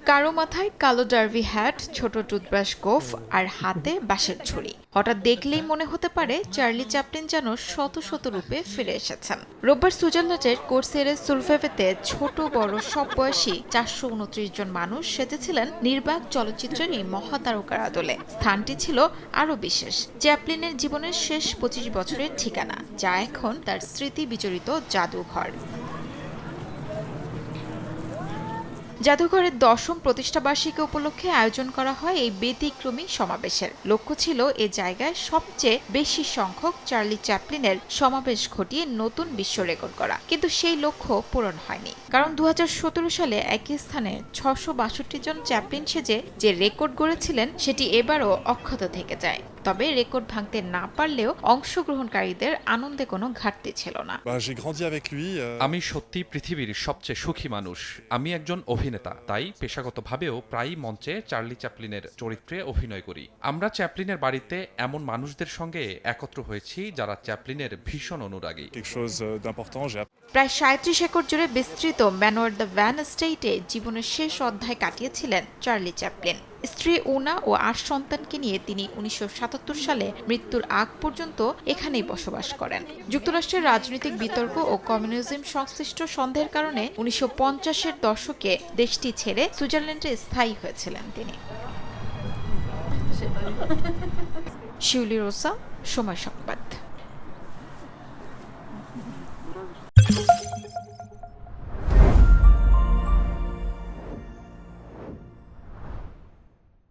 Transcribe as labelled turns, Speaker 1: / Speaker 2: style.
Speaker 1: কারো মাথায় কালো ডার্ভি হ্যাট, ছোট টুথব্রাশ গোফ আর হাতে বাঁশের ছুরি। হঠাৎ দেখলেই মনে হতে পারে চার্লি চ্যাপলিন যেন শত শত রূপে ফিরে এসেছেন। রোববার সুইজারল্যান্ডের কোর্সেরে সুলভেভেতে ছোট বড় সব বয়সী 429 জন মানুষ সেজেছিলেন নির্বাক চলচ্চিত্রের এই মহাতারকার আদলে। স্থানটি ছিল আরও বিশেষ, চ্যাপলিনের জীবনের শেষ 25 বছরের ঠিকানা, যা এখন তার স্মৃতি বিজড়িত জাদুঘর। জাদুঘরের 10ম প্রতিষ্ঠাবার্ষিকী উপলক্ষে আয়োজন করা হয় এই ব্যতিক্রমী সমাবেশের। লক্ষ্য ছিল এ জায়গায় সবচেয়ে বেশি সংখ্যক চার্লি চ্যাপলিনের সমাবেশ ঘটিয়ে নতুন বিশ্ব রেকর্ড করা, কিন্তু সেই লক্ষ্য পূরণ হয়নি। কারণ 2017 সালে একই স্থানে 662 জন চ্যাপলিন সেজে যে রেকর্ড গড়েছিলেন সেটি এবারও অক্ষত থেকে যায়। তবে রেকর্ড ভাঙতে না পারলেও অংশগ্রহণকারীদের আনন্দে কোনো ঘাটতি ছিল না।
Speaker 2: আমি সত্যি পৃথিবীর সবচেয়ে সুখী মানুষ। আমি একজন অভিনেতা, তাই পেশাগতভাবেও প্রায়ই মঞ্চে চার্লি চ্যাপলিনের চরিত্রে অভিনয় করি। আমরা চ্যাপলিনের বাড়িতে এমন মানুষদের সঙ্গে একত্র হয়েছি যারা চ্যাপলিনের ভীষণ অনুরাগী।
Speaker 1: প্রায় 37 একর জুড়ে বিস্তৃত ম্যানোয়ার দ্য ভ্যান এস্টেটে জীবনের শেষ অধ্যায় কাটিয়েছিলেন চার্লি চ্যাপলিন। স্ত্রী উনা ও 8 সন্তানকে নিয়ে তিনি 1977 সালে মৃত্যুর আগ পর্যন্ত এখানেই বসবাস করেন। যুক্তরাষ্ট্রের রাজনৈতিক বিতর্ক ও কমিউনিজম সংশ্লিষ্ট সন্দেহের কারণে 1950-এর দশকে দেশটি ছেড়ে সুইজারল্যান্ডে স্থায়ী হয়েছিলেন তিনি। শিউলি রোসা, সময় সংবাদ।